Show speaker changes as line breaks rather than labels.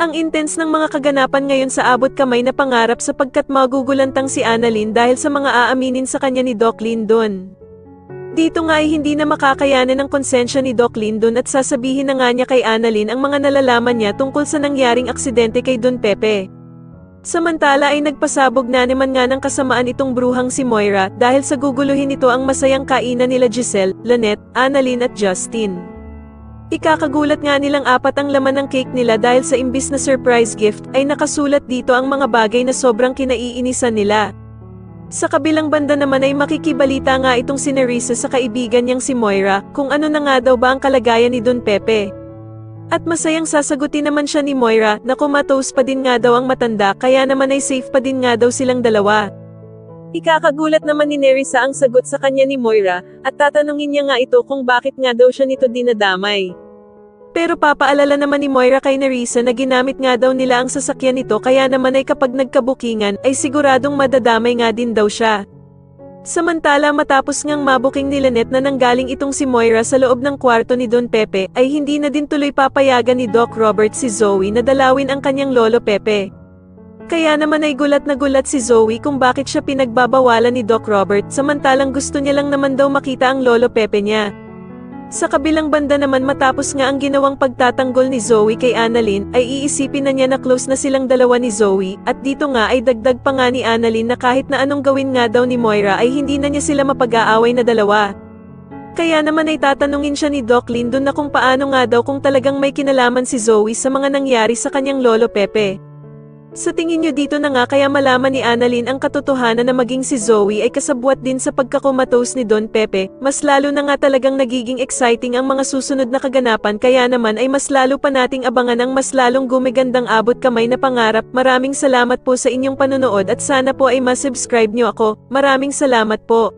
Ang intense ng mga kaganapan ngayon sa abot kamay na pangarap sapagkat magugulantang si Annalyn dahil sa mga aaminin sa kanya ni Doc Lyndon. Dito nga ay hindi na makakayanan ng konsensya ni Doc Lyndon at sasabihin na nga niya kay Annalyn ang mga nalalaman niya tungkol sa nangyaring aksidente kay Don Pepe. Samantala ay nagpasabog na naman nga ng kasamaan itong bruhang si Moira dahil sa guguluhin ito ang masayang kainan nila Giselle, Lynette, Annalyn at Justin. Ikakagulat nga nilang apat ang laman ng cake nila dahil sa imbis na surprise gift ay nakasulat dito ang mga bagay na sobrang kinaiinisan nila. Sa kabilang banda naman ay makikibalita nga itong si Nerissa sa kaibigan niyang si Moira kung ano na nga daw ba ang kalagayan ni Don Pepe. At masayang sasagutin naman siya ni Moira na comatose pa din nga daw ang matanda kaya naman ay safe pa din nga daw silang dalawa. Ikakagulat naman ni Nerissa ang sagot sa kanya ni Moira at tatanungin niya nga ito kung bakit nga daw siya nito dinadamay. Pero papaalala naman ni Moira kay Nerissa na ginamit nga daw nila ang sasakyan nito kaya naman ay kapag nagkabukingan ay siguradong madadamay nga din daw siya. Samantala matapos ngang mabuking ni Lynette na nanggaling itong si Moira sa loob ng kwarto ni Don Pepe ay hindi na din tuloy papayagan ni Doc Robert si Zoe na dalawin ang kanyang lolo Pepe. Kaya naman ay gulat na gulat si Zoe kung bakit siya pinagbabawalan ni Doc Robert samantalang gusto niya lang naman daw makita ang lolo Pepe niya. Sa kabilang banda naman matapos nga ang ginawang pagtatanggol ni Zoe kay Annalyn ay iisipin na niya na close na silang dalawa ni Zoe at dito nga ay dagdag pa nga ni Annalyn na kahit na anong gawin nga daw ni Moira ay hindi na niya sila mapag-aaway na dalawa. Kaya naman ay tatanungin siya ni Doc Lyndon na kung paano nga daw kung talagang may kinalaman si Zoe sa mga nangyari sa kanyang lolo Pepe. Sa tingin niyo dito na nga kaya malaman ni Annalyn ang katotohanan na maging si Zoe ay kasabwat din sa pagkakomatose ni Don Pepe, mas lalo na nga talagang nagiging exciting ang mga susunod na kaganapan kaya naman ay mas lalo pa nating abangan ang mas lalong gumigandang abot kamay na pangarap. Maraming salamat po sa inyong panonood at sana po ay ma-subscribe niyo ako. Maraming salamat po.